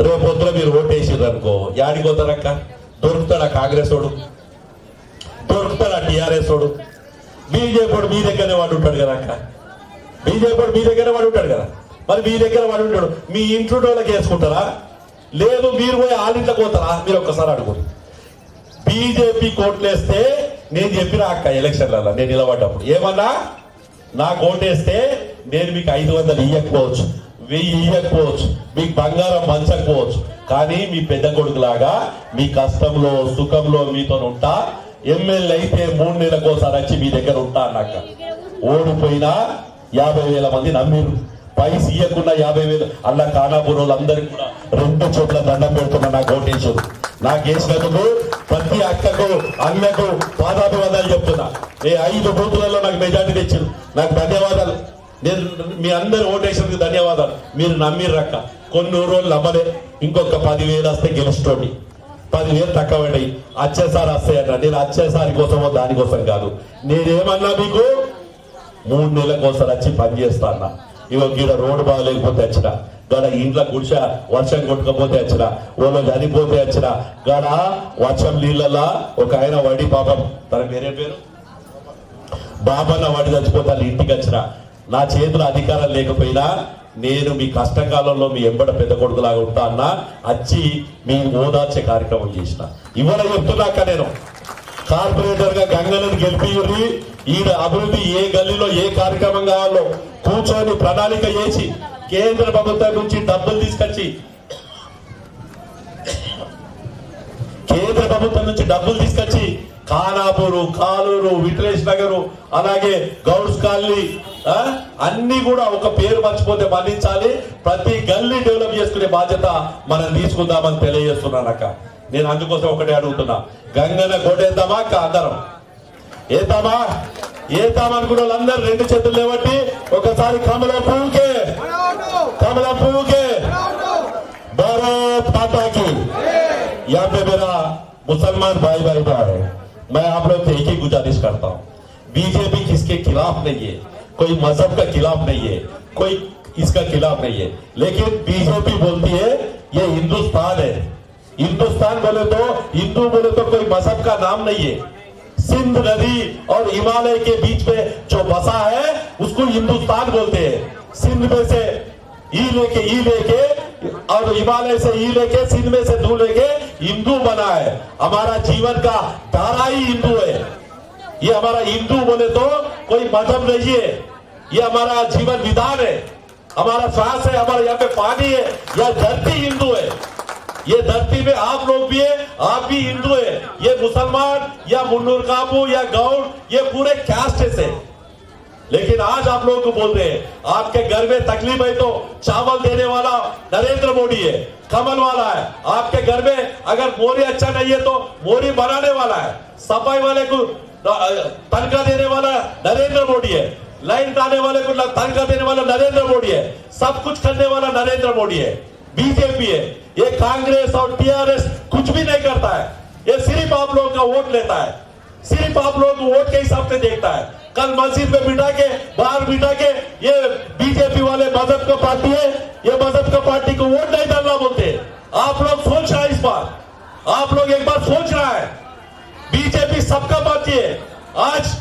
రేపొద్దున మీరు ఓటేసారు అనుకో యాడికి పోతారక్క? దొరుకుతాడా కాంగ్రెస్ వాడు? దొరుకుతాడా టీఆర్ఎస్ వాడు? బీజేపీ వాడు మీ దగ్గరనే వాడు ఉంటాడు కదా అక్క. బీజేపీ వాడు మీ దగ్గర వాడు ఉంటాడు కదా. మరి మీ దగ్గర వాడు ఉంటాడు, మీ ఇంట్లో వాళ్ళకి వేసుకుంటారా? లేదు మీరు పోయి వాళ్ళింట్లోకి పోతారా? మీరు ఒక్కసారి అడుగురు. బీజేపీ కోట్లేస్తే నేను చెప్పిన అక్క ఎలక్షన్లలో నేను నిలబడ్డప్పుడు ఏమన్నా, నాకు ఓటేస్తే నేను మీకు 500 ఇయ్యకపోవచ్చు, 1000 ఇయ్యకపోవచ్చు, మీకు బంగారం పంచకపోవచ్చు, కానీ మీ పెద్ద కొడుకులాగా మీ కష్టంలో సుఖంలో మీతో ఉంటా. ఎమ్మెల్యే అయితే 3 నెలలకోసారి వచ్చి మీ దగ్గర ఉంటా అన్నాక. ఓడిపోయినా 50,000 మంది నమ్మిరు, పైస ఇయ్యకుండా 50,000 అలా ఖానాపూర్ వాళ్ళందరికీ కూడా 2 చోట్ల దండం పెడుతున్నా నాకు ఓటేసారు. నాకు వేసినందుకు ప్రతి అక్కకు అన్నకు పాదాభివాదాలు చెప్తున్నా. 5 బూతులలో నాకు మెజార్టీ తెచ్చారు, నాకు ధన్యవాదాలు. నేను మీ అందరు ఓటేసినందుకు ధన్యవాదాలు. మీరు నమ్మిర్రక్క. కొన్ని రోజులు నమ్మలే, ఇంకొక 10,000 వస్తే గెలుస్తోండి. 10,000 తక్కువ పడ్డాయి, వచ్చేసారి వస్తాయన్న. నేను వచ్చేసారి కోసమో దానికోసం కాదు. నేనేమన్నా మీకు 3 నెలలకోసారి వచ్చి పని చేస్తా అన్నా. ఇగో గీడ రోడ్డు బాగలేకపోతే వచ్చిన, గడ ఇంట్లో గుడిస వర్షం కొట్టుకపోతే వచ్చిన, వాళ్ళు చనిపోతే వచ్చిన, గడ వర్షం నీళ్ళలా ఒక ఆయన వడి పాపం, తన వేరే పేరు బాబన్న వడి చచ్చిపోతే ఇంటికి వచ్చిన. నా చేతుల అధికారం లేకపోయినా నేను మీ కష్టకాలంలో మీ ఎంబడ పెద్ద కొడుకులాగా ఉంటా అన్న, వచ్చి మీ ఓదార్చే కార్యక్రమం చేసిన. ఇవాళ చెప్తున్నాక నేను కార్పొరేటర్ గా గంగలను గెలిపి ఈయన అభివృద్ధి ఏ గల్లీలో ఏ కార్యక్రమం కావాలో కూర్చొని ప్రణాళిక చేసి కేంద్ర ప్రభుత్వం నుంచి డబ్బులు తీసుకొచ్చి ఖానాపూరు, కాలూరు, విట్లేష్ నగరు, అలాగే గౌడ్స్ కాలనీ అన్ని కూడా ఒక పేరు మర్చిపోతే మన్నించాలి. ప్రతి గల్లీ డెవలప్ చేసుకునే బాధ్యత మనం తీసుకుందామని తెలియజేస్తున్నానక్క. నేను అందుకోసం ఒకటే అడుగుతున్నా, గంగన కొట్టేద్దామా అక్క? అందరం ఏతామనుకున్న వాళ్ళందరూ 2 చేతులు లేవట్టి ఒకసారి కమల పువ్వుకే భారత్ మాతా की। यहाँ पे मेरा मुसलमान भाई है, मैं आप लोग से एक ही गुजारिश करता हूँ, बीजेपी किसके खिलाफ नहीं है, कोई मजहब का खिलाफ नहीं है, कोई इसका खिलाफ नहीं है, लेकिन बीजेपी बोलती है ये हिंदुस्तान है। हिंदुस्तान बोले तो हिंदू बोले तो कोई मजहब का नाम नहीं है। सिंध नदी और हिमालय के बीच में जो बसा है उसको हिंदुस्तान बोलते हैं। सिंध में से ई लेके और हिमालय से ई लेके सिंध में से दू लेके हिंदू बना है। हमारा जीवन का धारा ही हिंदू है। ये हमारा हिंदू बोले तो कोई मजहब नहीं है, ये हमारा जीवन विधान है, हमारा श्वास है, हमारे यहाँ पे पानी है, यह धरती हिंदू है। ये धरती में आप लोग भी है, आप भी हिंदू है। ये मुसलमान या मुन्नूर काबू या गौड़ ये पूरे कास्ट से, लेकिन आज आप लोगों को बोल रहे हैं आपके घर में तकलीफ है तो चावल देने वाला नरेंद्र मोदी है, कमल वाला है। आपके घर में अगर मोरी अच्छा नहीं है तो मोरी बनाने वाला है, सफाई वाले को तनख्वाह देने वाला नरेंद्र मोदी है, लाइन लाने वाले को तनख्वाह देने वाला नरेंद्र मोदी है, सब कुछ करने वाला नरेंद्र मोदी है। बीजेपी है, ये कांग्रेस और टीआरएस कुछ भी नहीं करता है, ये सिर्फ आप लोगों का वोट लेता है, सिर्फ आप लोगों को वोट के हिसाब से देखता है। कल मस्जिद में बिठा के बाहर बिठा के ये बीजेपी वाले मजहब का पार्टी है, ये मजहब का पार्टी को वोट नहीं डालना बोलते। आप लोग सोच रहा है, इस बार आप लोग एक बार सोच रहा है, बीजेपी सबका पार्टी है। आज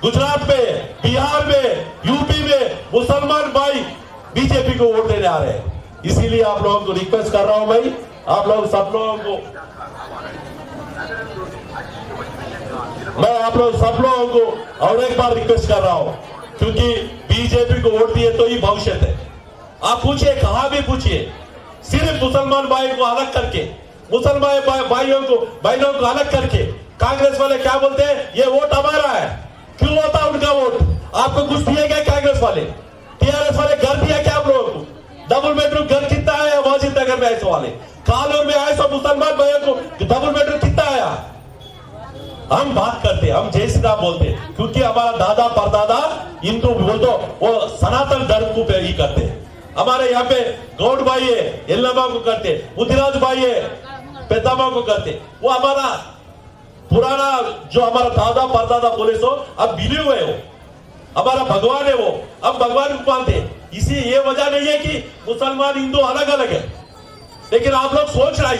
गुजरात में, बिहार में, यूपी में मुसलमान भाई बीजेपी को वोट देने आ रहे हैं। इसीलिए आप लोगों को रिक्वेस्ट कर रहा हूं भाई, आप लोग सब लोगों को, मैं आप लोग सब लोगों को और एक बार रिक्वेस्ट कर रहा हूं, क्योंकि बीजेपी को वोट दिए तो ही भविष्य है। आप पूछिए, कहां भी पूछिए, सिर्फ मुसलमान भाई को अलग करके, मुसलमान भाइयों को बहनों को अलग करके कांग्रेस वाले क्या बोलते हैं, ये वोट हमारा है। क्यों होता उनका वोट? आपको कुछ दिए गए कांग्रेस वाले? टीआरएस वाले घर दिया क्या आप लोगों को? डबल बेडरूम घर कितना आया वाजिद नगर में? ऐसे वाले कालूर में आए सब मुसलमान भाइयों को डबल बेडरूम कितना आया? हम बात करते, हम जय श्री राम बोलते, क्योंकि हमारा दादा परदादा हिंदू बोल तो वो सनातन धर्म को ही करते। हमारे यहाँ पे गौड़ भाई है, एल्लम्मा को करते, मुदिराज भाई है, पेदामा को करते। वो हमारा पुराना जो हमारा दादा परदादा बोले सो अब बिलीव है, वो हमारा भगवान है, वो हम भगवान को मानते। इसी ये वजह नहीं है कि मुसलमान हिंदू अलग अलग है। लेकिन आप लोग सोच रहा है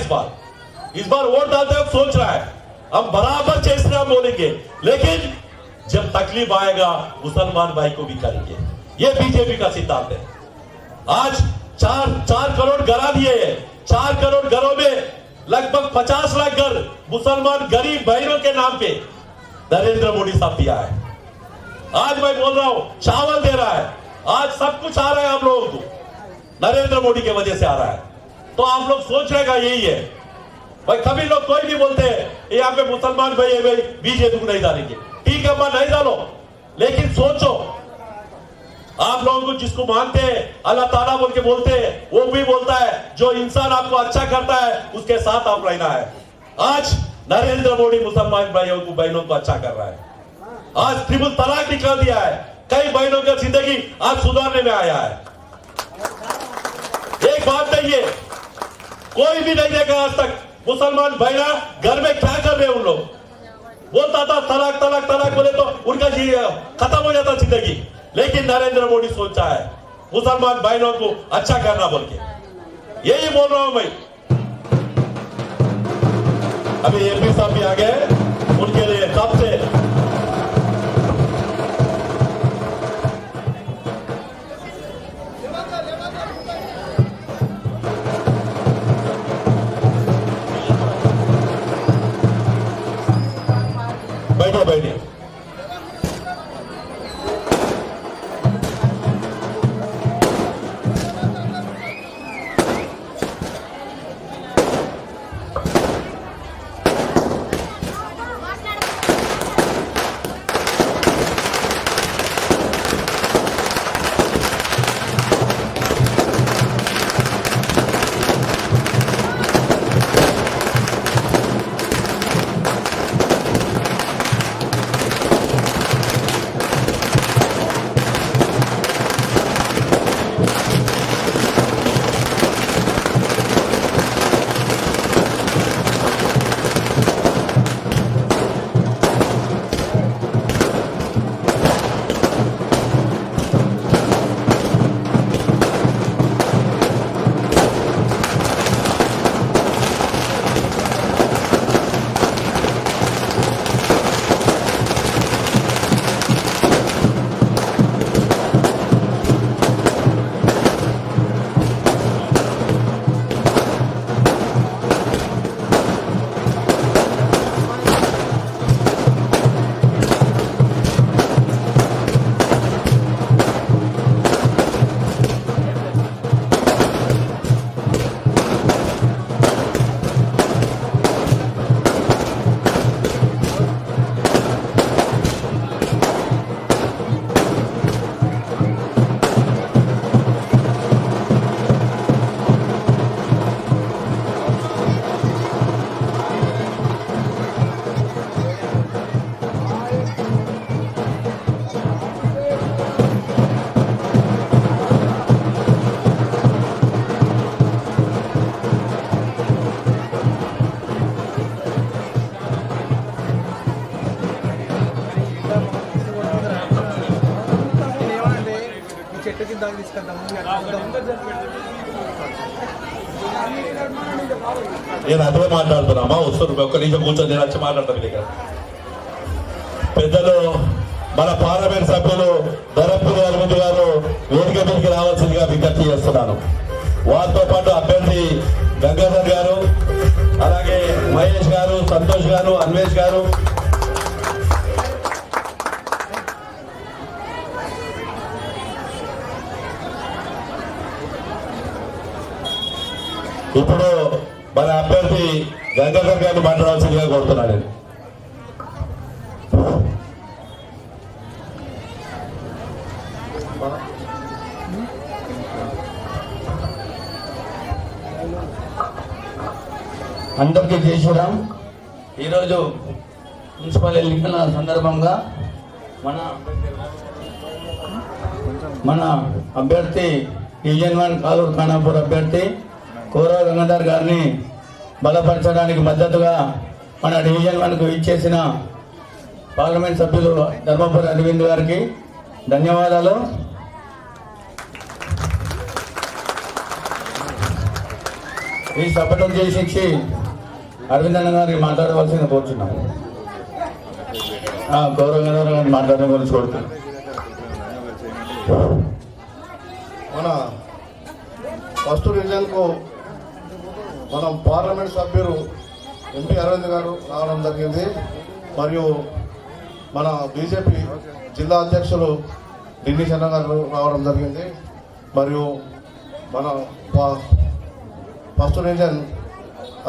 इस बार वोट डालते वक्त सोच रहा है हम बराबर चेष्टा बोलेंगे, लेकिन जब तकलीफ आएगा मुसलमान भाई को भी करेंगे। ये बीजेपी का सिद्धांत है। आज 4 करोड़ घरा दिए हैं, 4 करोड़ घरों में लगभग 50 लाख घर मुसलमान गरीब बहनों के नाम पे नरेंद्र मोदी साहब दिया है। आज मैं बोल रहा हूं चावल दे रहा है, आज सब कुछ आ रहा है आप लोगों को नरेंद्र मोदी की वजह से आ रहा है। तो आप लोग सोच रहे का यही है भाई, कभी लोग कोई भी बोलते हैं यहाँ पे मुसलमान भाई है भाई बीजेपी को नहीं डालेंगे, ठीक है नहीं डालो, लेकिन सोचो आप लोगों को जिसको मानते हैं अल्लाह ताला बोल के बोलते हैं, वो भी बोलता है जो इंसान आपको अच्छा करता है उसके साथ आप रहना है। आज नरेंद्र मोदी मुसलमान भाइयों को बहनों को अच्छा कर रहा है। आज ट्रिपल तलाक निकाल दिया है, कई बहनों की जिंदगी आज सुधारने में आया है। एक बात नहीं है, कोई भी नहीं देखा आज तक मुसलमान भाईना घर में क्या कर रहे हैं। उन लोग बोलता था तलाक तलाक तलाक बोले तो उनका खत्म हो जाता जिंदगी, लेकिन नरेंद्र मोदी सोचा है मुसलमान भाइयों को अच्छा करना बोल के। यही बोल रहा हूं मैं। अभी एमपी साहब भी आ गए, उनके लिए कब से बैठे నేను అదే మాట్లాడుతున్నామా వస్తారు ఒక్క నిమిషం కూర్చొని నేను వచ్చి మాట్లాడతాను దగ్గర. పెద్దలు మన పార్లమెంట్ సభ్యులు ధరంపూరి అరవింద్ గారు వేదిక మీదకి రావాల్సిందిగా విజ్ఞప్తి చేస్తున్నాను. వారితో పాటు అభ్యర్థి గంగాధర్ గారు, అలాగే మహేష్ గారు, సంతోష్ గారు, అన్వేష్ గారు, ఇప్పుడు మన అభ్యర్థి గంగాధర్ గారిని మాట్లాడాల్సిందిగా కోరుతున్నాను నేను. అందరికీ జై శ్రీరామ్. ఈరోజు మున్సిపల్ ఎన్నికల సందర్భంగా మన అభ్యర్థి డివిజన్ 1 కాలూరు ఖానాపూర్ అభ్యర్థి కోరా గంగాధర్ గారిని బలపరచడానికి మద్దతుగా మన డివిజన్ 1కు ఇచ్చేసిన పార్లమెంట్ సభ్యులు ధర్మపురి అరవింద్ గారికి ధన్యవాదాలు. ఈ శపథం చేసి ఇచ్చి అరవింద్ అన్న గారిని మాట్లాడవలసింది కోరుచున్నాం. గౌరవ గారిని మాట్లాడడం గురించి కోరుతున్నాం. మన ఫస్ట్ డివిజన్కు మనం పార్లమెంట్ సభ్యులు ఎంపీ అరవింద్ గారు రావడం జరిగింది. మరియు మన బీజేపీ జిల్లా అధ్యక్షులు ఢిల్లీ చంద్ర గారు రావడం జరిగింది. మరియు మన ఫస్ట్ డివిజన్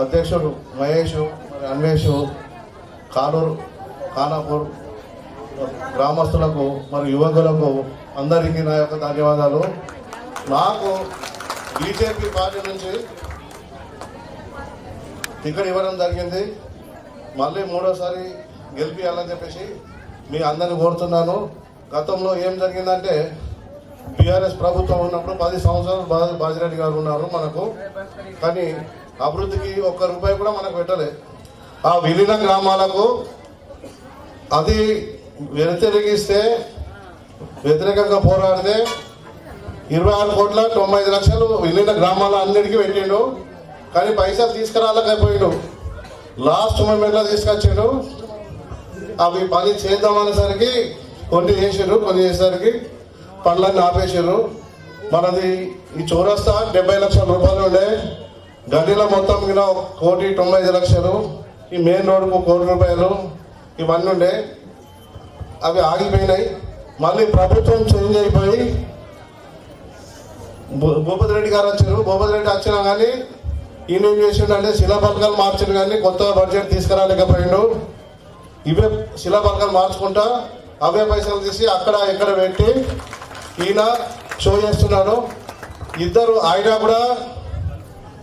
అధ్యక్షుడు మహేష్, మరి అన్వేష్, ఖానాపూర్ గ్రామస్తులకు మరియు యువకులకు అందరికీ నా యొక్క ధన్యవాదాలు. నాకు బీజేపీ పార్టీ నుంచి టికెట్ ఇవ్వడం జరిగింది. మళ్ళీ మూడోసారి గెలిపియాలని చెప్పేసి మీ అందరిని కోరుతున్నాను. గతంలో ఏం జరిగిందంటే బీఆర్ఎస్ ప్రభుత్వం ఉన్నప్పుడు 10 సంవత్సరాలు బాజిరెడ్డి గారు ఉన్నారు మనకు, కానీ అభివృద్ధికి ఒక్క రూపాయి కూడా మనకు పెట్టలే. ఆ విలీన గ్రామాలకు అది వ్యతిరేకంగా పోరాడితే 26,95,00,000 విలీన గ్రామాల అన్నిటికీ పెట్టిండు. కానీ పైసలు తీసుకురాలేకపోయిండు. లాస్ట్ మూమెంట్లో తీసుకొచ్చిండు. అవి పని చేద్దామనేసరికి కొన్ని చేసేసరికి పనులన్నీ ఆపేసారు. మనది ఈ చౌరస్తా 70 లక్షల రూపాయలు ఉండే, గదిలో మొత్తం మీద 1,95,00,000, ఈ మెయిన్ రోడ్కు 1 కోటి రూపాయలు ఇవన్నీ ఉండే. అవి ఆగిపోయినాయి. మళ్ళీ ప్రభుత్వం చేంజ్ అయిపోయి భూపతి రెడ్డి గారు వచ్చారు. భూపతి రెడ్డి వచ్చినా కానీ ఈయన ఏం చేసిండంటే శిలాఫలకాలు మార్చారు, కానీ కొత్త బడ్జెట్ తీసుకురాలేకపోయిండు. ఇవే శిలాఫలకాలు మార్చుకుంటా అవే పైసలు తీసి అక్కడ ఇక్కడ పెట్టి ఈయన షో చేస్తున్నాడు. ఇద్దరు ఆయన కూడా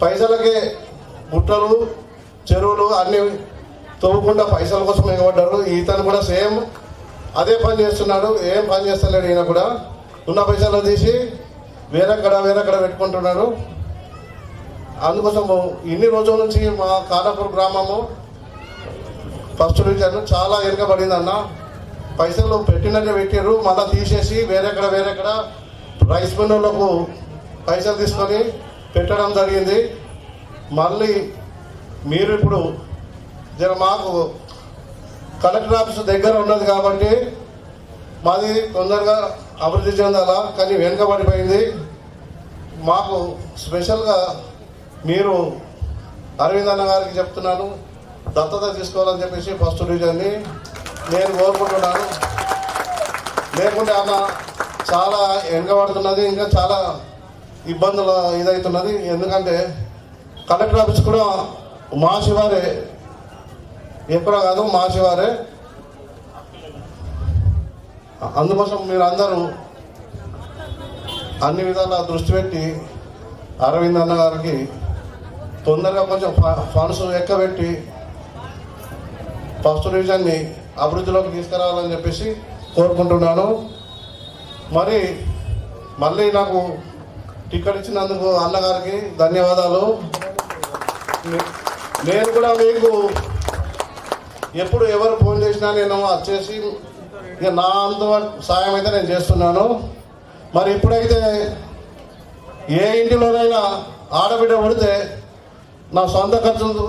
పైసలకే గుట్టలు చెరువులు అన్ని తవ్వకుండా పైసల కోసం ఎగబడ్డారు. ఇతను కూడా సేమ్ అదే పని చేస్తున్నాడు. ఏం పని చేస్తలేడు. ఈయన కూడా ఉన్న పైసలు తీసి వేరెక్కడ పెట్టుకుంటున్నాడు. అందుకోసం ఇన్ని రోజుల నుంచి మా ఖానాపూర్ గ్రామము ఫస్ట్ డివిజన్ చాలా వెనుకబడింది అన్న. పైసలు పెట్టినట్టే పెట్టారు, మళ్ళీ తీసేసి వేరెక్కడ రైస్ మిల్లులకు పైసలు తీసుకొని పెట్టడం జరిగింది. మళ్ళీ మీరు ఇప్పుడు మాకు కలెక్టర్ ఆఫీస్ దగ్గర ఉన్నది కాబట్టి మాది తొందరగా అభివృద్ధి చెందాలా, కానీ వెనుకబడిపోయింది. మాకు స్పెషల్గా మీరు అరవింద్ అన్న గారికి చెప్తున్నాను, దత్తత తీసుకోవాలని చెప్పేసి ఫస్ట్ డివిజన్ని నేను కోరుకుంటున్నాను. లేకుంటే అన్న చాలా వెనుకబడుతున్నది, ఇంకా చాలా ఇబ్బందులు ఇదవుతున్నది. ఎందుకంటే కలెక్టర్ ఆఫీస్ కూడా మా శివారే, ఎక్కడ కాదు మా శివారే. అందుకోసం మీరు అందరూ అన్ని విధాలా దృష్టి పెట్టి అరవింద్ అన్న గారికి తొందరగా కొంచెం ఫండ్స్ ఎక్కబెట్టి ఫస్ట్ డివిజన్ని అభివృద్ధిలోకి తీసుకురావాలని చెప్పేసి కోరుకుంటున్నాను. మరి మళ్ళీ నాకు టికెట్ ఇచ్చినందుకు అన్నగారికి ధన్యవాదాలు. నేను కూడా మీకు ఎప్పుడు ఎవరు ఫోన్ చేసినా నేను వచ్చేసి ఇక నా అంత సాయం అయితే నేను చేస్తున్నాను. మరి ఇప్పుడైతే ఏ ఇంటిలోనైనా ఆడబిడ్డ పడితే నా సొంత ఖర్చులు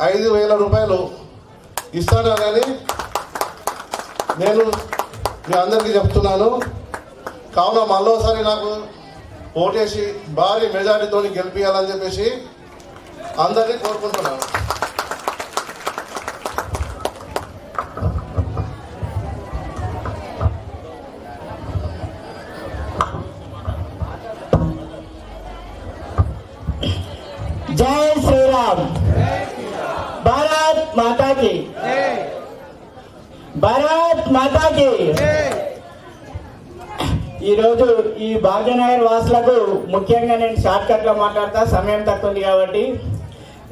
5,000 రూపాయలు ఇస్తానని నేను మీ అందరికీ చెప్తున్నాను. కావున మళ్ళోసారి నాకు ఓటేసి భారీ మెజారిటీతో గెలిపించాలని చెప్పేసి అందరినీ కోరుకుంటున్నాను. జై శ్రీరామ్. భారత్ మాతాకి, భారత్ మాతాకి. ఈరోజు ఈ భాగ్యనగర్ వాసులకు ముఖ్యంగా నేను షార్ట్ కట్లో మాట్లాడతా, సమయం తక్కువ ఉంది కాబట్టి.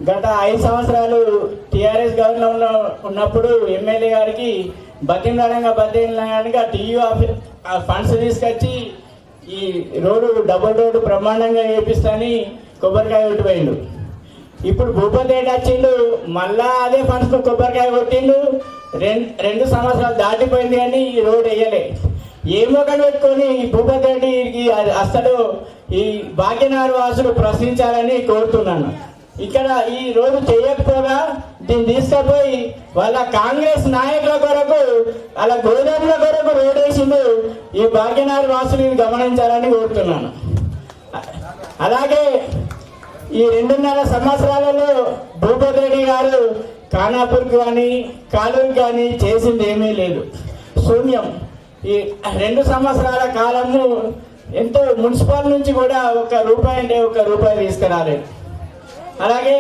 గత 5 సంవత్సరాలు టీఆర్ఎస్ గవర్నమెంట్లో ఉన్నప్పుడు ఎమ్మెల్యే గారికి బతిమలాడంగా టీయూ ఆఫీస్ ఫండ్స్ తీసుకొచ్చి ఈ డబుల్ రోడ్డు బ్రహ్మాండంగా వేపిస్తాని కొబ్బరికాయ కొట్టిపోయిండు. ఇప్పుడు భూపతి రెడ్డి వచ్చిండు, మళ్ళా అదే ఫండ్స్ కొబ్బరికాయ కొట్టిండు. 2 సంవత్సరాలు దాటిపోయింది కానీ ఈ రోడ్ వేయలే. ఏమో పెట్టుకొని ఈ భూపతి రెడ్డికి అసలు ఈ భాగ్యనగర్ వాసులు ప్రశ్నించాలని కోరుతున్నాను. ఇక్కడ ఈ రోజు చేయకపోగా దీన్ని తీసుకుపోయి వాళ్ళ కాంగ్రెస్ నాయకుల కొరకు వాళ్ళ గోదాముల కొరకు రోడ్ వేసిండు. ఈ భాగ్యనగర్ వాసులు ఇది గమనించాలని కోరుతున్నాను. అలాగే ఈ 2.5 సంవత్సరాలలో భూపతి రెడ్డి గారు ఖానాపూర్ కానీ కాలూరు కానీ చేసింది ఏమీ లేదు, శూన్యం. ఈ 2 సంవత్సరాల కాలము ఎంతో మున్సిపల్ నుంచి కూడా ఒక్క రూపాయి తీసుకురాలేదు. అలాగే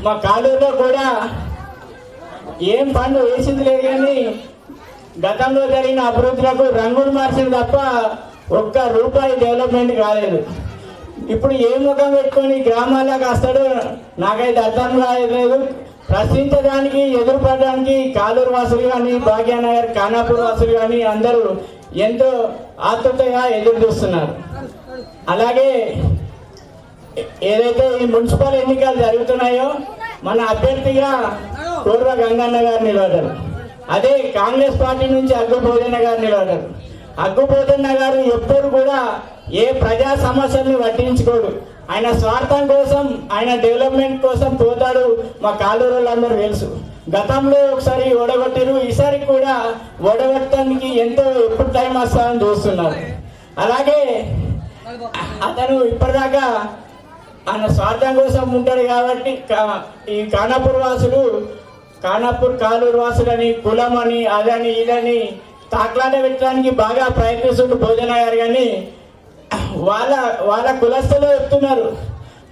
మా కాలూరులో కూడా ఏం పనులు వేసింది లేదు, కానీ గతంలో జరిగిన అభివృద్ధులకు రంగులు మార్చింది తప్ప ఒక్క రూపాయి డెవలప్మెంట్ కాలేదు. ఇప్పుడు ఏ ముఖం పెట్టుకొని గ్రామాలకు వస్తాడో నాకైతే అర్థం కాలేదు. ప్రశ్నించడానికి ఎదురుపడడానికి కాలూరు వాసులు కానీ భాగ్యనగర్ ఖానాపూర్ వాసులు కానీ అందరూ ఎంతో ఆతృతగా ఎదురు చూస్తున్నారు. అలాగే ఏదైతే ఈ మున్సిపల్ ఎన్నికలు జరుగుతున్నాయో మన అభ్యర్థిగా పూర్వ గంగన్న గారు నిలబడ్డారు. అదే కాంగ్రెస్ పార్టీ నుంచి అగ్గు భోజన్న గారు నిలబడ్డారు. అగ్గు భోజన్న గారు ఎప్పుడు కూడా ఏ ప్రజా సమస్యల్ని పట్టించుకోడు. ఆయన స్వార్థం కోసం, ఆయన డెవలప్మెంట్ కోసం పోతాడు. మా కాలూరు వాళ్ళందరూ తెలుసు. గతంలో ఒకసారి ఓడగొట్టారు, ఈసారి కూడా ఓడగొట్టడానికి ఎప్పుడు టైం వస్తుందని చూస్తున్నారు. అలాగే అతను ఇప్పటిదాకా ఆయన స్వార్థం కోసం ఉంటాడు కాబట్టి ఈ ఖానాపూర్ వాసులు, ఖానాపూర్ కాలూరు వాసులని కులం అని అదని ఇదని తాక్లాట పెట్టడానికి బాగా ప్రయత్నిస్తుంటూ భోజన గారు, కానీ వాళ్ళ కులస్తులు చెప్తున్నారు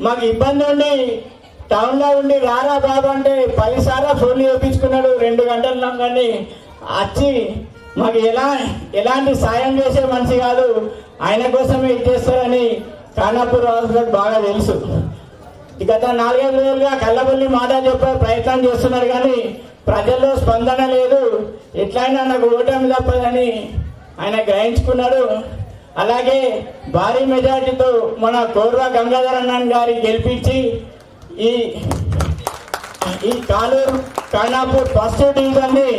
మాకు ఇబ్బంది ఉండి టౌన్లో ఉండి రారా బాబు అంటే 10 సార్లు ఫోన్లు చేయించుకున్నాడు. 2 గంటల కానీ వచ్చి మాకు ఎలాంటి సాయం చేసే మనిషి కాదు, ఆయన కోసమే ఇచ్చేస్తారని ఖానాపూర్ వాసులకు బాగా తెలుసు. గత 4-5 రోజులుగా కళ్ళబొల్లి మాట చెప్పే ప్రయత్నం చేస్తున్నారు, కానీ ప్రజల్లో స్పందన లేదు. ఎట్లయినా నాకు ఓటమి తప్పదని ఆయన గ్రహించుకున్నాడు. అలాగే భారీ మెజార్టీతో మన కోర్వ గంగాధర్ అన్న గారి గెలిపించి ఈ కాలూరు ఖానాపూర్ ఫస్ట్ డివిజన్ని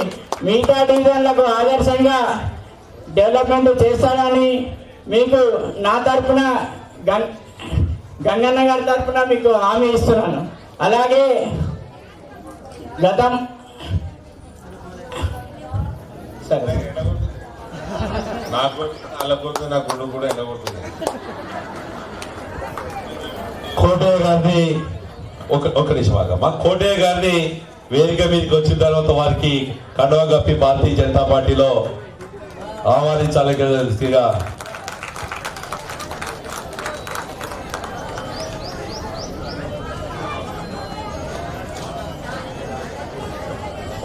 మిగతా డివిజన్లకు ఆదర్శంగా డెవలప్మెంట్ చేస్తానని మీకు నా తరఫున గంగన్న గారి తరఫున మీకు హామీ ఇస్తున్నాను. అలాగే గతం సరే నాకు అల్లకొడుతుంది, నా గుండు కూడా ఎండగొడుతుంది. కోటయ్య గారిని ఒక నిమిషం ఆగమ్మా. కోటయ్య గారిని వేదిక మీదకి వచ్చిన తర్వాత వారికి కండువా కప్పి భారతీయ జనతా పార్టీలో ఆహ్వానించాలిగా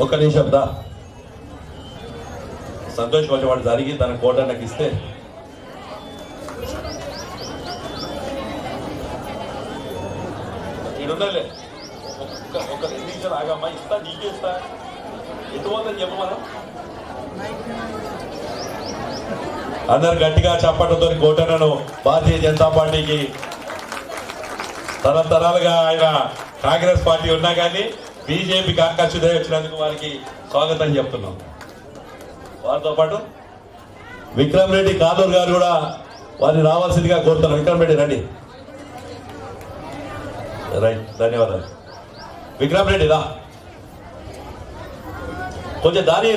ఒక నిమిషం దా సంతోష్ కొంచెం వాడు జరిగి తన కోటన్నకి ఇస్తే ఇడుండలే ఒక 2 నిమిషాలు ఆగమ్మా. ఇస్తా నీకే ఇస్తా. ఎటు పోతుందని చెప్పమన్నా. అందరు గట్టిగా చప్పట్లతో కోటన్నను భారతీయ జనతా పార్టీకి తరతరాలుగా ఆయన కాంగ్రెస్ పార్టీ ఉన్నా కానీ బీజేపీకి ఆకర్షితులై వచ్చినందుకు వారికి స్వాగతం చెప్తున్నాం. వారితో పాటు విక్రమ్ రెడ్డి కాలూరు గారు కూడా వారిని రావాల్సిందిగా కోరుతున్నాం. విక్రమ్ రెడ్డి రండి. రైట్, ధన్యవాదాలు. విక్రమ్ రెడ్డి రా, కొంచెం దాని.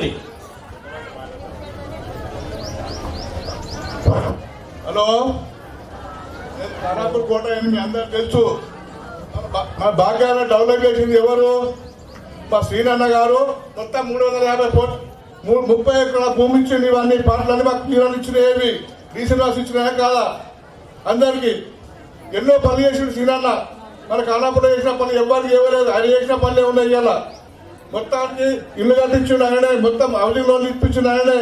హలో, ఖానాపూర్ కోట అని మీ అందరు తెలుసు. మా భాగ్యాన్ని డెవలప్ చేసింది ఎవరు? మా శ్రీనన్న గారు. మొత్తం 30 ఎకరాల భూమి ఇచ్చింది. ఇవన్నీ పాటలన్నీ మాకు తీరాలు ఇచ్చినవి, డీసెల్ రాసి ఇచ్చినాయా కాదా? అందరికీ ఎన్నో పనులు చేసిండు శ్రీనన్న. మన ఖానాపూర్ చేసిన పనులు ఎవరికి ఇవ్వలేదు, ఆయన చేసిన పనులే ఉన్నాయి. ఇవాళ మొత్తానికి ఇల్లు కట్టించిండు ఆయనే, మొత్తం హౌసింగ్ లోన్లు ఇప్పించిండు ఆయనే,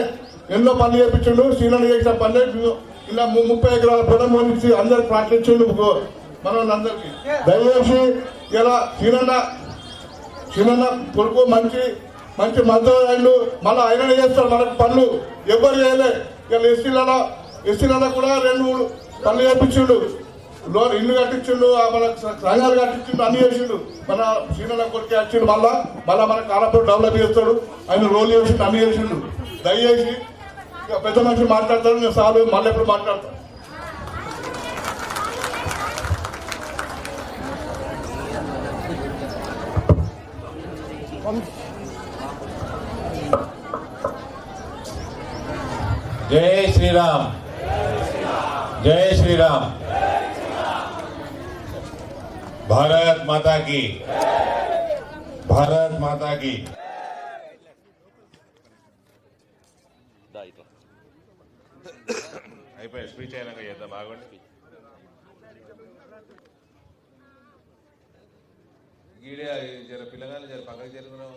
ఎన్నో పనులు చేయించిండు. శ్రీనన్న చేసిన పనులే ఇలా 30 ఎకరాల పొలం ఇచ్చి అందరికి ప్రార్థించిండు మనం అందరికి. దయచేసి ఇలా శ్రీనన్న కొడుకు మంచి మంత్రులు మళ్ళీ ఆయననే చేస్తారు మనకు పనులు. ఎవరు చేయలే. ఇలా ఎస్సీలలో కూడా 2-3 పనులు చేయించిండు. లోన్ ఇల్లు కట్టించిండు, మన సంఘాలు కట్టించిండు, అన్ని చేసిండు. మన శ్రీనన్న కొడుకు వచ్చిండు. మళ్ళా మన ఖానాపూర్ డెవలప్ చేస్తాడు. ఆయన రోల్ చేసిండు, అన్ని చేసిండు. దయచేసి పెద్ద మనిషి మాట్లాడతాడు, నేను సార్లు మళ్ళీ ఎప్పుడు మాట్లాడతాను. జై శ్రీరామ్, జై శ్రీరామ్. భారత్ మాతా की, భారత్ మాతా की. అయిపోయి స్పీచ్ అయినాక చేద్దాం. బాగుండి గీడే జర పిల్లగాలు జర పక్కకి జరుగుతున్నాం.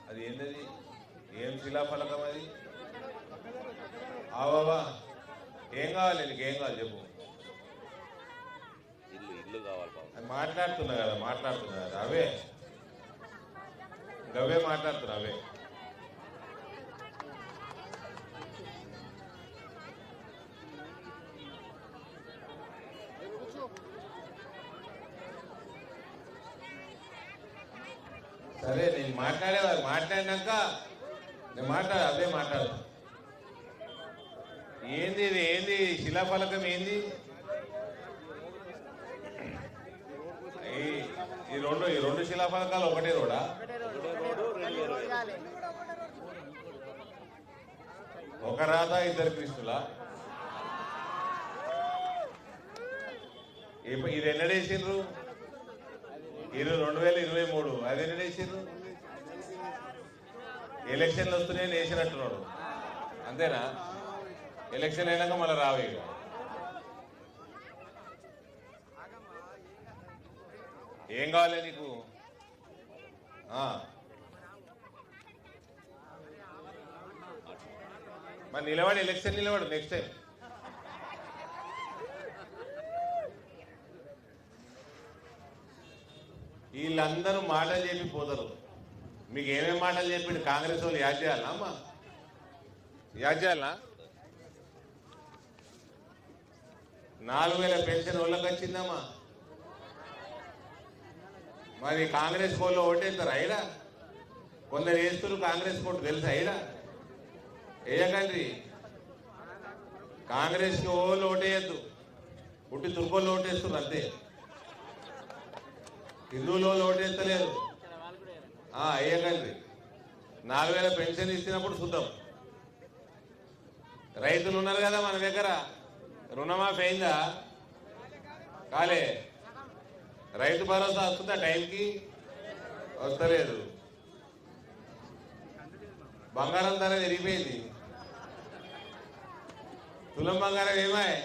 అది ఏంటది? ఏం శిలాఫలకం అది? బాబా ఏం కావాలి? నీకు ఏం కావాలి చెప్పు. అది మాట్లాడుతున్నా కదా అవే గవే మాట్లాడుతున్నా అవే. సరే నేను మాట్లాడినాక నేను అవే మాట్లాడు. ఏంది ఇది? ఏంది శిలాఫలకం? ఏంది ఈ రెండు శిలాఫలకాలు ఒకటే రోడా? ఒక రాధ ఇద్దరు కృష్ణులా? ఇది ఎన్నడేసిండ్రు? 2023. అది ఎన్నడేసిండ్రు? ఎలక్షన్లు వస్తున్నాయని వేసినట్టున్నాడు అంతేనా? ఎలక్షన్ అయినాక మళ్ళీ రావే. ఏం కావాలి నీకు? మరి నిలబడి ఎలక్షన్ నిలబడు నెక్స్ట్ టైం. వీళ్ళందరూ మాటలు చెప్పి పోతారు. మీకు ఏమేమి మాటలు చెప్పిండు కాంగ్రెస్ వాళ్ళు? యాద్ చేయాలనా అమ్మా? యాద్ చేయాలనా? 4000 పెన్షన్ వాళ్ళకి వచ్చిందమ్మా. మరి కాంగ్రెస్ కోళ్ళు ఓటేస్తారు అయినా? కొందరు వేస్తున్నారు కాంగ్రెస్ కోటు తెలుసా అయినా? వేయకండి. కాంగ్రెస్కి ఓళ్ళు ఓటేయద్దు, పుట్టి తుర్కోళ్ళు ఓటేస్తున్నారు అంతే. హిందువులు వాళ్ళు ఓటేస్తలేరు. వేయకండి. 4000 పెన్షన్ ఇచ్చినప్పుడు చూద్దాం. రైతులు ఉన్నారు కదా మన దగ్గర, రుణమాఫీ అయిందా? కాలే. రైతు భరోసా వస్తుందా టైంకి? వస్తలేదు. బంగారం ధర పెరిగిపోయింది. తులం బంగారం ఏమాయ్?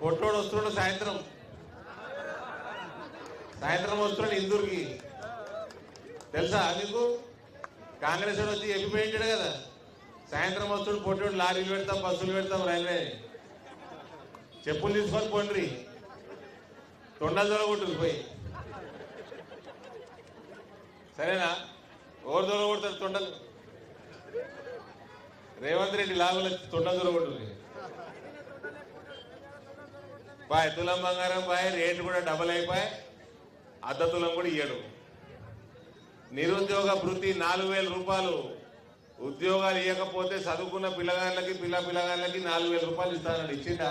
పొట్టోడు వస్తున్నాడు సాయంత్రం వస్తున్నాడు ఇందూరుకి. తెలుసా మీకు? కాంగ్రెస్ వాడు వచ్చి చెప్పిపోయింటాడు కదా, సాయంత్రం వస్తుడు పొట్టోడు లారీలు పెడతాం, బస్సులు పెడతాం, రైల్వే. చెప్పులు తీసుకొని పోండ్రి, తొండలు దొరకొట్టు పోయి. సరేనా? ఎవరు దొరకొడతారు తొండలు? రేవంత్ రెడ్డి లాగులు తొండలు దొరకొట్టు. బాయ్ తులం బంగారం బాయ్ రేటు కూడా డబల్ అయిపోయాయి. అర్ధ తులం కూడా ఇయ్యడు. నిరుద్యోగ భృతి 4000 రూపాయలు. ఉద్యోగాలు ఇవ్వకపోతే చదువుకున్న పిల్లగాళ్ళకి 4000 రూపాయలు ఇస్తానని ఇచ్చిండా?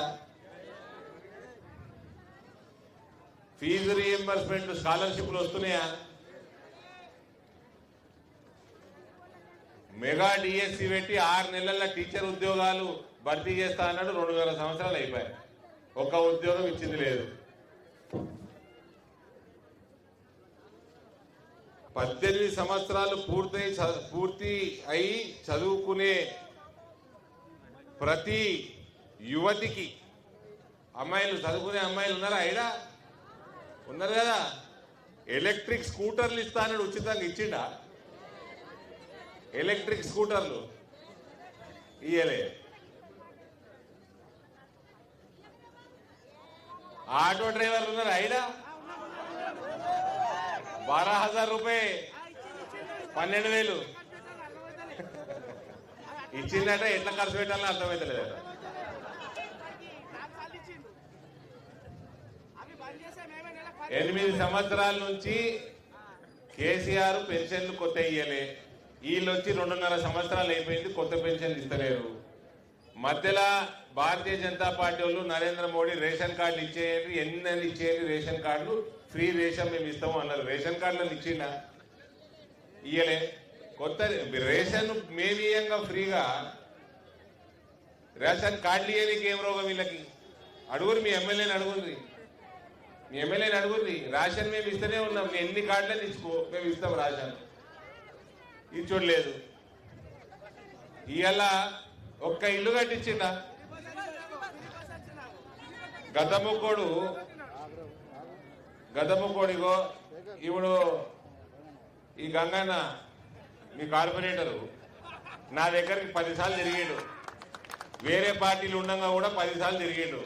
ఫీజు రీఎంబర్స్మెంట్ స్కాలర్షిప్లు వస్తున్నాయా? మెగా డిఎస్సి పెట్టి 6 నెలల టీచర్ ఉద్యోగాలు భర్తీ చేస్తా అన్నాడు. 2,000 సంవత్సరాలు అయిపోయాయి, ఒక్క ఉద్యోగం ఇచ్చింది లేదు. 18 సంవత్సరాలు పూర్తి అయి చదువుకునే ప్రతి యువతికి, అమ్మాయిలు చదువుకునే అమ్మాయిలు ఉన్నారా? అయినా ఉన్నారు కదా. ఎలక్ట్రిక్ స్కూటర్లు ఇస్తానని ఉచితంగా ఇచ్చిండా? ఎలక్ట్రిక్ స్కూటర్లు ఇయ్యలే. ఆటో డ్రైవర్లు ఉన్నారు అయినా 12,000 రూపాయలు, 12,000 ఇచ్చిందట. ఎట్లా ఖర్చు పెట్టాలని అర్థమవుతలేదట. ఎనిమిది సంవత్సరాల నుంచి కేసీఆర్ పెన్షన్లు కొత్త ఇయ్యలే. వీళ్ళు వచ్చి 2.5 సంవత్సరాలు అయిపోయింది, కొత్త పెన్షన్లు ఇస్తలేరు. మధ్యలో భారతీయ జనతా పార్టీ వాళ్ళు నరేంద్ర మోడీ రేషన్ కార్డులు ఇచ్చేయండి, ఎన్ని ఇచ్చేయండి రేషన్ కార్డులు, ఫ్రీ రేషన్ మేము ఇస్తాము అన్నారు. రేషన్ కార్డులను ఇచ్చిండా? ఇయ్యలే. కొత్త రేషన్ మేము ఇయ్యంగా ఫ్రీగా రేషన్ కార్డులు ఇయ్యడానికి ఏం రోగం వీళ్ళకి? అడుగురు మీ ఎమ్మెల్యేని అడుగుర్రి, మీ ఎమ్మెల్యేని అడుగుర్రి. రేషన్ మేము ఇస్తూనే ఉన్నాం, ఎన్ని కార్డులని ఇచ్చుకో మేము ఇస్తాం రేషన్. ఇది చూడలేదు. ఇవాళ ఒక్క ఇల్లు కట్టించిండా? గద్దముకోడిగో ఇప్పుడు ఈ గంగన్న మీ కార్పొరేటరు నా దగ్గరికి 10 సార్లు తిరిగాడు. వేరే పార్టీలు ఉండగా కూడా 10 సార్లు తిరిగాడు.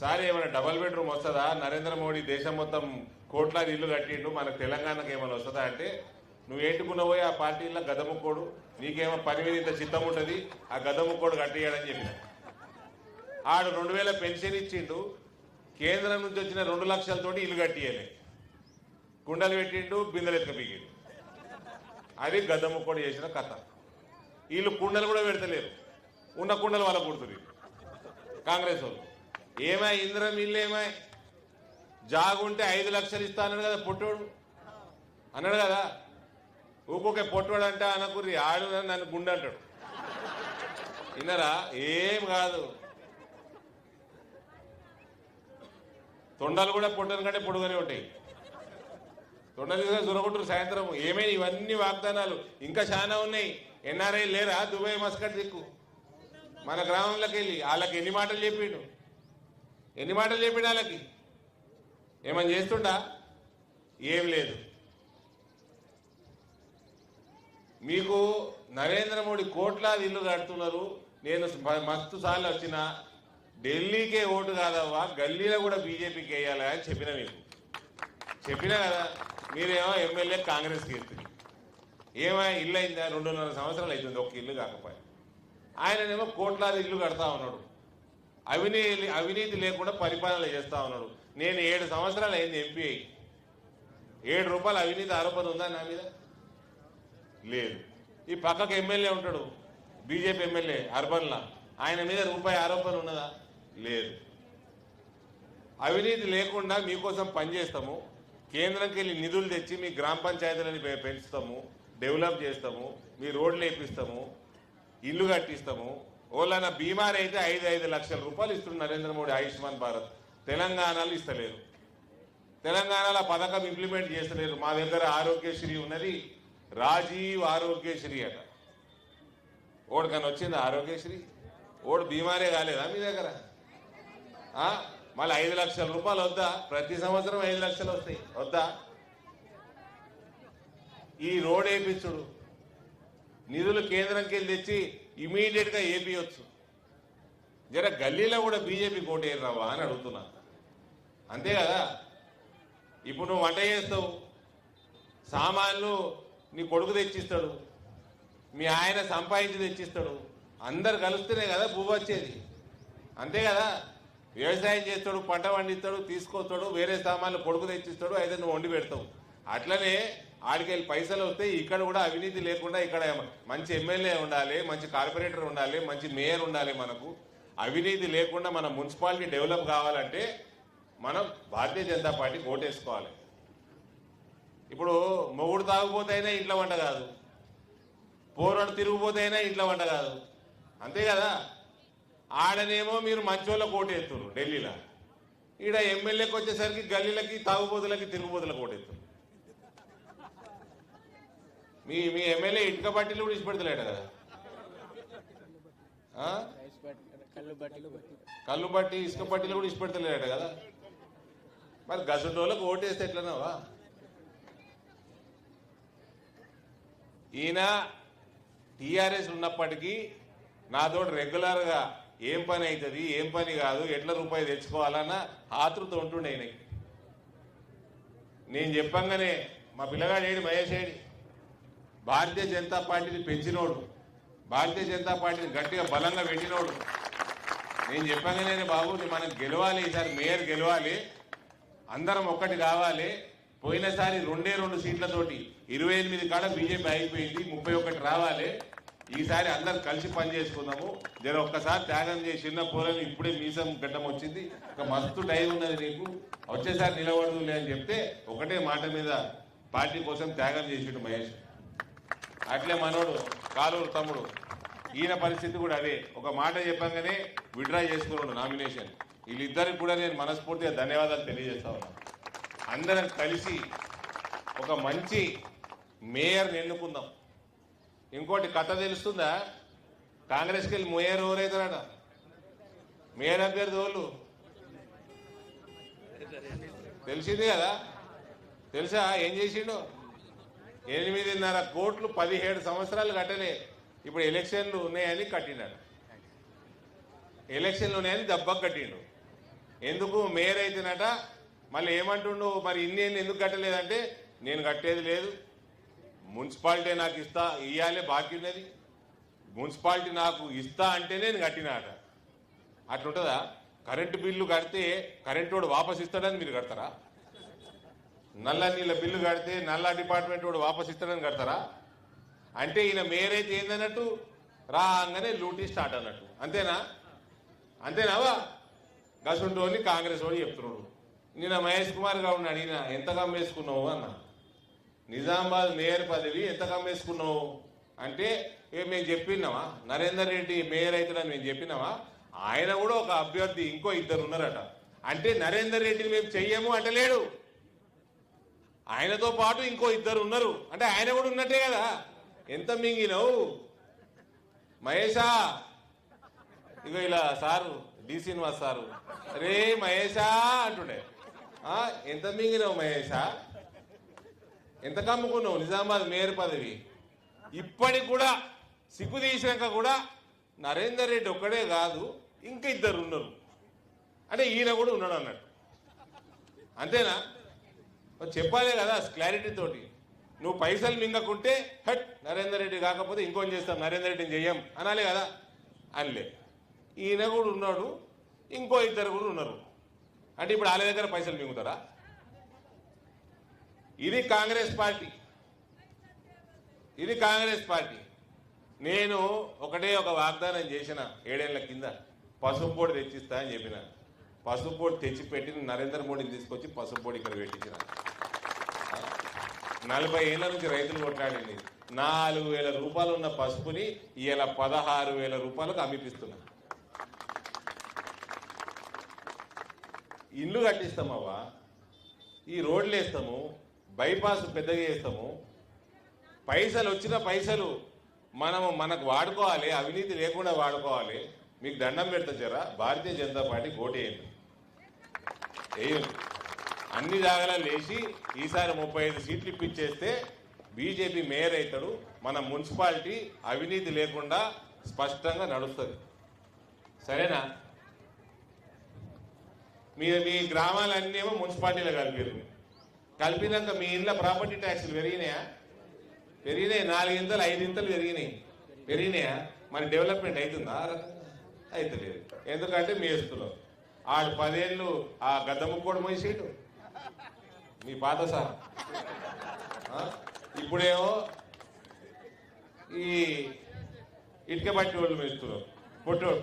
సార్ ఏమైనా డబల్ బెడ్రూమ్ వస్తుందా? నరేంద్ర మోడీ దేశం మొత్తం కోట్లాది ఇల్లు కట్టిండు, మనకు తెలంగాణకు ఏమైనా వస్తుందా అంటే, నువ్వు ఏంటుకున్నావో ఆ పార్టీలో గదముక్కోడు, నీకేమో పని మీద ఇంత చిత్తం ఉంటుంది, ఆ గదముక్కోడు కట్టియాడని చెప్పిన. ఆడు 2000 పెన్షన్ ఇచ్చిండు, కేంద్రం నుంచి వచ్చిన 2 లక్షలతోటి ఇల్లు కట్టియలే, కుండలు పెట్టిండు, బిందెలు ఎత్తుకపోయిండు. అది గద్దముక్కోడు చేసిన కథ. వీళ్ళు కుండలు కూడా పెడతలేరు, ఉన్న కుండలు వాళ్ళ కుడుతుంది కాంగ్రెస్ వాళ్ళు. ఏమై ఇంద్రం ఇల్లు ఏమై జాగుంటే 5 లక్షలు ఇస్తా అన్నాడు కదా పొట్టోడు, అన్నాడు కదా. ఊకొకే పొట్టోడు అంటే అనకుర్రి, ఆడు నన్ను గుండె అంటాడు. విన్నారా? ఏం కాదు, తొండలు కూడా పొట్టను కంటే పొడుగునే ఉంటాయి. తొండలు దొరకుంటారు సాయంత్రం. ఏమైనా ఇవన్నీ వాగ్దానాలు ఇంకా చాలా ఉన్నాయి. ఎన్ఆర్ఐ లేరా దుబాయ్ మస్కట్ దిక్కు? మన గ్రామంలోకి వెళ్ళి వాళ్ళకి ఎన్ని మాటలు చెప్పిండు, ఎన్ని మాటలు చెప్పిండు వాళ్ళకి? ఏమని చేస్తుండా? ఏం లేదు. మీకు నరేంద్ర మోడీ కోట్లాది ఇల్లు కడుతున్నారు. నేను మస్తు సార్లు వచ్చిన ఢిల్లీకే ఓటు కాదవ్వా, గల్లీలో కూడా బీజేపీకి వేయాలి అని చెప్పిన, మీకు చెప్పినా కదా. మీరేమో ఎమ్మెల్యే కాంగ్రెస్కి వెళ్తుంది. ఏమో ఇల్లు అయిందా? 2.5 సంవత్సరాలు అవుతుంది ఒక్క ఇల్లు కాకపోయి. ఆయననేమో కోట్లాది ఇల్లు కడతా ఉన్నాడు, అవినీతి లేకుండా పరిపాలన చేస్తా ఉన్నాడు. నేను 7 సంవత్సరాలు అయింది ఎంపీ అయ్యి. 7 రూపాయలు అవినీతి ఆరోపణ ఉందా నా మీద? లేదు. ఈ పక్కకు ఎమ్మెల్యే ఉంటాడు, బీజేపీ ఎమ్మెల్యే అర్బన్లా, ఆయన మీద రూపాయి ఆరోపణ ఉన్నదా? లేదు. అవినీతి లేకుండా మీకోసం పనిచేస్తాము. కేంద్రంకి వెళ్ళి నిధులు తెచ్చి మీ గ్రామ పంచాయతీలని పెంచుతాము, డెవలప్ చేస్తాము, మీ రోడ్లు వేపిస్తాము, ఇల్లు కట్టిస్తాము. ఓళ్ళన బీమార్ అయితే 5 లక్షల రూపాయలు ఇస్తున్నారు నరేంద్ర మోడీ ఆయుష్మాన్ భారత్. తెలంగాణలో ఇస్తలేరు, తెలంగాణలో పథకం ఇంప్లిమెంట్ చేస్తలేరు. మా దగ్గర ఆరోగ్యశ్రీ ఉన్నది, రాజీవ్ ఆరోగ్యశ్రీ అట. ఓడికని వచ్చింది ఆరోగ్యశ్రీ? ఓడు బీమారే కాలేదా మీ దగ్గర? మళ్ళీ 5 లక్షల రూపాయలు వద్దా? ప్రతి సంవత్సరం 5 లక్షలు వస్తాయి వద్దా? ఈ రోడ్ వేయించుడు, నిధులు కేంద్రంకి వెళ్ళి తెచ్చి ఇమీడియట్ గా ఏపీయొచ్చు. జర గల్లీలో కూడా బీజేపీ కోటేరు రావా అని అడుగుతున్నా. అంతే కదా. ఇప్పుడు నువ్వు వంట చేస్తావు, సామాన్లు నీ కొడుకు తెచ్చిస్తాడు, మీ ఆయన సంపాదించి తెచ్చిస్తాడు, అందరు కలిస్తేనే కదా భూ వచ్చేది. అంతే కదా. వ్యవసాయం చేస్తాడు, పంట పండిస్తాడు, తీసుకొస్తాడు, వేరే సామాన్లు కొడుకు తెచ్చిస్తాడు, అయితే నువ్వు వండి పెడతావు. అట్లనే ఆడికెళ్ళి పైసలు వస్తాయి. ఇక్కడ కూడా అవినీతి లేకుండా ఇక్కడ మంచి ఎమ్మెల్యే ఉండాలి, మంచి కార్పొరేటర్ ఉండాలి, మంచి మేయర్ ఉండాలి. మనకు అవినీతి లేకుండా మన మున్సిపాలిటీ డెవలప్ కావాలంటే మనం భారతీయ జనతా పార్టీ ఓటేసుకోవాలి. ఇప్పుడు మొగుడు తాగుపోతేనే ఇంట్లో వంట కాదు, పోరాడు తిరిగిపోతేనే ఇంట్లో వంట కాదు. అంతే కదా. ఆడనేమో మీరు మంచోళ్ళకి ఓటేస్తున్నారు ఢిల్లీలో, ఈడ ఎమ్మెల్యేకి వచ్చేసరికి గల్లీలకి తాగుబోతులకి తిరుగుబోతులకు ఓటేస్తున్నారు. మీ ఎమ్మెల్యే ఇటుక బట్టీలు కూడా ఇచ్చిపెడతలేట కదా, కళ్ళు బట్టి ఇసుక బట్టీలు కూడా ఇచ్చిపెడతలేట కదా. మరి గసంటోళ్ళకి ఓటేస్తే ఎట్లన్నావా? ఈయన టీఆర్ఎస్ ఉన్నప్పటికీ నాతో రెగ్యులర్గా ఏం పని అవుతుంది, ఏం పని కాదు, ఎట్లా రూపాయి తెచ్చుకోవాలన్న ఆతృత ఉంటుండే ఆయనకి. నేను చెప్పంగానే మా పిల్లగాడు ఏడి మహేష్ ఏడి భారతీయ జనతా పార్టీని పెంచినోడు, భారతీయ జనతా పార్టీని గట్టిగా బలంగా పెట్టినోడు. నేను చెప్పంగానే బాబు మనం గెలవాలి, ఈసారి మేయర్ గెలవాలి, అందరం ఒక్కటి కావాలి. పోయినసారి 2 సీట్లతోటి 28 కాడ బీజేపీ అయిపోయింది, 31 రావాలి. ఈసారి అందరు కలిసి పని చేసుకుందాము. జర ఒక్కసారి త్యాగం చేసి చిన్న పోలని ఇప్పుడే మీసం గడ్డం వచ్చింది, ఒక మస్తు టైం ఉన్నది నీకు, వచ్చేసారి నిలబడదులే అని చెప్తే ఒకటే మాట మీద పార్టీ కోసం త్యాగం చేసిండు మహేష్. అట్లే మనోడు కాలూరు తమ్ముడు ఈయన పరిస్థితి కూడా అదే. ఒక మాట చెప్పంగానే విడ్రా చేసుకున్నాడు నామినేషన్. వీళ్ళిద్దరికి కూడా నేను మనస్ఫూర్తిగా ధన్యవాదాలు తెలియజేస్తా ఉన్నా. అందరం కలిసి ఒక మంచి మేయర్ని ఎన్నుకుందాం. ఇంకోటి కథ తెలుస్తుందా? కాంగ్రెస్కి వెళ్ళి మేయర్ ఎవరైతారట? మేయర్ అభ్యర్థి వాళ్ళు తెలిసింది కదా. తెలుసా ఏం చేసిండు? 8.5 కోట్లు 17 సంవత్సరాలు కట్టలే. ఇప్పుడు ఎలక్షన్లు ఉన్నాయని కట్టినాడు. ఎలక్షన్లు ఉన్నాయని దెబ్బకు కట్టిండు. ఎందుకు? మేయర్ అయితేనట. మళ్ళీ ఏమంటుండు, మరి ఇన్ని ఎందుకు కట్టలేదంటే, నేను కట్టేది లేదు, మున్సిపాలిటీ నాకు ఇయ్యాలే బాకీ ఉన్నది, మున్సిపాలిటీ నాకు ఇస్తా అంటే నేను కట్టినాట. అట్లుంటుందా? కరెంటు బిల్లు కడితే కరెంటు వాడు వాపస్ ఇస్తాడని మీరు కడతారా? నల్ల నీళ్ళ బిల్లు కడితే నల్ల డిపార్ట్మెంట్ వాడు వాపస్ ఇస్తాడని కడతారా? అంటే ఈయన మేయర్ అయితే ఏందన్నట్టు, రాగానే లూటీ స్టార్ట్ అన్నట్టు. అంతేనా? అంతేనావా? గసుంటోని కాంగ్రెస్ వాడు చెప్తున్నాడు. నిన్న మహేష్ కుమార్ గారు ఉన్నాడు, ఈయన ఎంత కమ్మేసుకున్నావు అన్న, నిజామాబాద్ మేయర్ పదవి ఎంత కమ్మేసుకున్నావు అంటే, మేము చెప్పినామా నరేందర్ రెడ్డి మేయర్ అవుతాడని మేము చెప్పినామా? ఆయన కూడా ఒక అభ్యర్థి, ఇంకో 2 ఉన్నారట. అంటే నరేందర్ రెడ్డిని మేము చెయ్యము అంటే లేడు, ఆయనతో పాటు ఇంకో 2 ఉన్నారు అంటే ఆయన కూడా ఉన్నట్టే కదా. ఎంత మింగినవు మహేషా? ఇగో ఇలా సారు డి శ్రీనివాస్ సారు, రే మహేషా అంటుండే. ఎంత మింగినవు మహేషా? ఎంత కమ్ముకున్నావు నిజామాబాద్ మేయర్ పదవి? ఇప్పటికి కూడా సిగ్గు తీసినాక కూడా నరేందర్ రెడ్డి ఒక్కడే కాదు, ఇంకా 2 ఉన్నారు అంటే ఈయన కూడా ఉన్నాడు అన్నట్టు. అంతేనా? చెప్పాలే కదా క్లారిటీ తోటి. నువ్వు పైసలు మింగకుంటే హట్ నరేందర్ రెడ్డి కాకపోతే ఇంకోని చేస్తాం, నరేందర్ రెడ్డిని చెయ్యం అనాలే కదా. అనలే. ఈయన కూడా ఉన్నాడు, ఇంకో 2 కూడా ఉన్నారు అంటే ఇప్పుడు వాళ్ళ దగ్గర పైసలు మింగుతారా? ఇది కాంగ్రెస్ పార్టీ, ఇది కాంగ్రెస్ పార్టీ. నేను ఒకటే ఒక వాగ్దానం చేసిన 7 ఏళ్ల కింద, పసుపు పొడి తెచ్చిస్తా అని చెప్పిన. పసుపు పొడి తెచ్చిపెట్టి నరేంద్ర మోడీని తీసుకొచ్చి పసుపు పొడి ఇక్కడ పెట్టించిన. 40 ఏళ్ల నుంచి రైతులు కొట్లాడింది. 4,000 రూపాయలు ఉన్న పసుపుని ఇలా 16,000 రూపాయలకు అమ్మిపిస్తున్నా. ఇల్లు కట్టిస్తామవ్వా, ఈ రోడ్లు వేస్తాము, బైపాస్ పెద్దగా వేస్తాము. పైసలు వచ్చిన పైసలు మనకు వాడుకోవాలి, అవినీతి లేకుండా వాడుకోవాలి. మీకు దండం పెడతా జరా, భారతీయ జనతా పార్టీ ఓటేయండి, వేయండి. అన్ని జాగాలో లేచి ఈసారి 35 సీట్లు ఇప్పించేస్తే బీజేపీ మేయర్ అవుతాడు. మన మున్సిపాలిటీ అవినీతి లేకుండా స్పష్టంగా నడుస్తుంది. సరేనా? మీ గ్రామాలన్నీ ఏమో మున్సిపాలిటీలో కలిపారు. కలిపినాక మీ ఇంట్లో ప్రాపర్టీ ట్యాక్సులు పెరిగినాయా? పెరిగినాయి. 4 ఇంతలు 5 ఇంతలు పెరిగినాయా? మరి డెవలప్మెంట్ అవుతుందా? అవుతలేదు. ఎందుకంటే మీ ఇస్తున్నాం. 10 ఏళ్ళు ఆ గద్దముక్కోడు మోసేటు మీ పాత సార్. ఇప్పుడేమో ఈ ఇటుక బట్టి వాళ్ళు మేస్తున్నారు,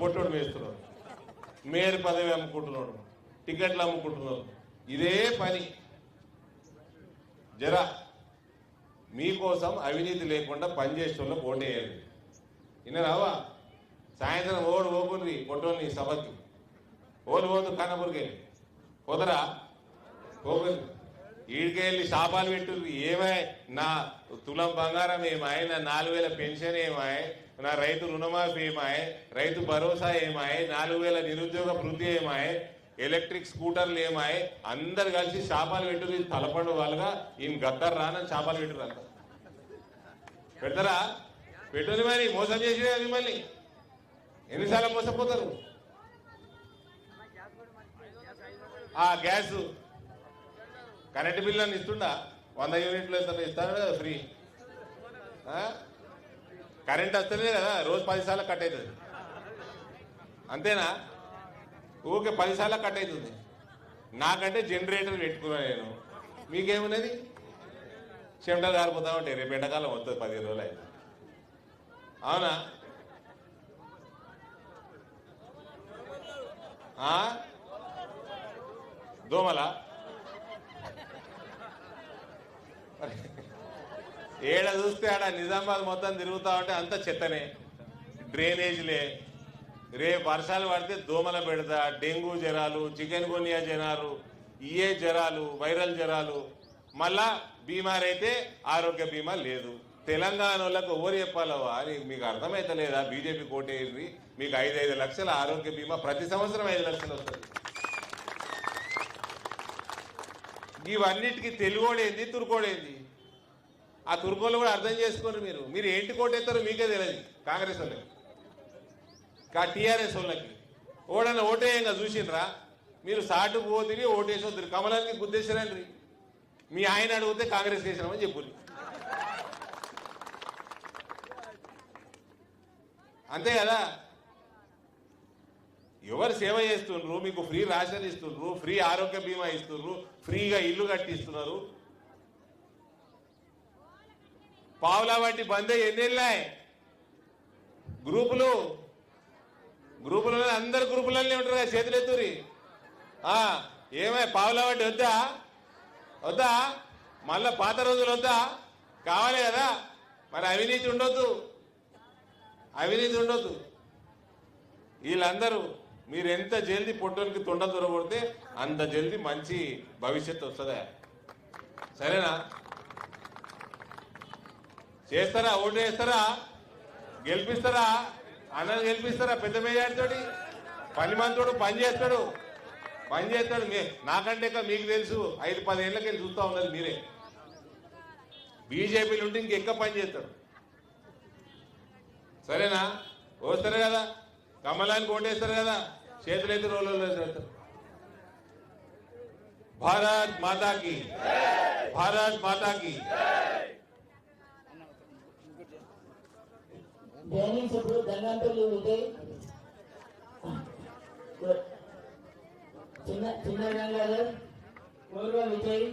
పొట్టోడు మేస్తున్నారు, మేయర్ పదవి అమ్ముకుంటున్నాడు, టికెట్లు అమ్ముకుంటున్నారు. ఇదే పని. జరా మీకోసం అవినీతి లేకుండా పనిచేసే వాళ్ళకి ఓటేయాలి. విన్నారావా? సాయంత్రం ఓపుర్రి పొట్టోని సభకి పోదు కన్నపురికి పోదరా పోగురి. ఈడికెళ్ళి శాపాలు పెట్టుర్రి. ఏమాయ్ నా తులం బంగారం ఏమాయ్, నా 4,000 పెన్షన్ ఏమాయ్, నా రైతు రుణమాఫీ ఏమాయ్, రైతు భరోసా ఏమాయ్, 4,000 నిరుద్యోగ వృద్ధి ఏమాయ్, ఎలక్ట్రిక్ స్కూటర్లు ఏమాయ్. అందరు కలిసి శాపాలు పెట్టుర్రి. తలపండు వాళ్ళుగా ఈయన గద్దరు రానని శాపాలు పెట్టుర్రు. అంత పెడతారా? పెట్టుని మరి మోసం చేసి మిమ్మల్ని ఎన్నిసార్లు మోసపోతారు? ఆ గ్యాస్ కరెంటు బిల్లు అని ఇస్తుండా? 100 యూనిట్లు ఇస్తాను కదా ఫ్రీ. కరెంట్ వస్తేనే కదా రోజు 10 సార్లు కట్ అవుతుంది. అంతేనా? ఊకే 10 సార్లు కట్ అవుతుంది. నాకంటే జనరేటర్ పెట్టుకున్నా నేను. మీకేమున్నది? చెమటలు కారిపోతా ఉంటాయి. రేపు ఎండాకాలం వస్తుంది 15 రోజులు అయితే. అవునా? దోమల ఏడ చూస్తే ఆడ నిజామాబాద్ మొత్తం తిరుగుతా ఉంటే అంత చెత్తనే, డ్రైనేజీలే. రేపు వర్షాలు పడితే దోమల పెడతా, డెంగ్యూ జ్వరాలు, చికెన్ గున్యా జ్వరాలు, ఇయే జ్వరాలు, వైరల్ జ్వరాలు. మళ్ళా బీమార్ అయితే ఆరోగ్య బీమా లేదు. తెలంగాణ వాళ్ళకు ఎవరు చెప్పాలో అని మీకు అర్థమైతలేదా? బీజేపీ కోటేది మీకు 5 లక్షల ఆరోగ్య బీమా, ప్రతి సంవత్సరం 5 లక్షలు వస్తుంది. ఇవన్నిటికీ తెలుగోడేంది, తురుకోడేంది? ఆ తుర్కోలు కూడా అర్థం చేసుకోండి. మీరు ఏంటి కోటేస్తారో మీకే తెలియదు. కాంగ్రెస్ వాళ్ళకి, టీఆర్ఎస్ వాళ్ళకి ఓడన్నా ఓటేయంగా చూసిండ్రా? మీరు సాటు పోతుంది, ఓటేసి వద్దురు. కమలానికి గుద్దేశారండి. మీ ఆయన అడిగితే కాంగ్రెస్ వేసినామని చెప్పు. అంతే కదా? ఎవరు సేవ చేస్తుండ్రు? మీకు ఫ్రీ రేషన్ ఇస్తుండ్రు, ఫ్రీ ఆరోగ్య బీమా ఇస్తుండ్రు, ఫ్రీగా ఇల్లు కట్టిస్తున్నారు. పావులా బట్టి బందే ఎన్నేళ్ళాయి గ్రూపులు. గ్రూపులలో అందరు గ్రూపులనే ఉంటారు కదా, చేతులు ఎత్తురి. ఏమై పావులా బట్టి వద్దా? మళ్ళా పాత రోజులు వద్దా? కావాలి కదా. మరి అవినీతి ఉండొద్దు. వీళ్ళందరూ మీరు ఎంత జల్దీ పొట్టోనికి తొండ దొరకొడితే అంత జల్దీ మంచి భవిష్యత్తు వస్తుందా? సరేనా? చేస్తారా? ఓటు వేస్తారా? గెలిపిస్తారా? అన్నను గెలిపిస్తారా? పెద్ద మెజార్టీతోటి పని మంతోడు పని చేస్తాడు. నాకంటే మీకు తెలుసు, 5-10 ఏళ్ళకి వెళ్ళి చూస్తా ఉన్నది మీరే. బీజేపీలు ఉంటే ఇంకెక్క పని చేస్తాడు. సరేనా? వస్తారు కదా, కమలానికి ఓటేస్తారు కదా, చేతులైతే రోడ్లు వేస్తారు. భారత్ మాతాకి, భారత్ మాతాకి. జైనింగ్స్ ఇప్పుడు దండంపల్లి విజయ్, చిన్న గంగాధర్, పూర్వ విజయ్,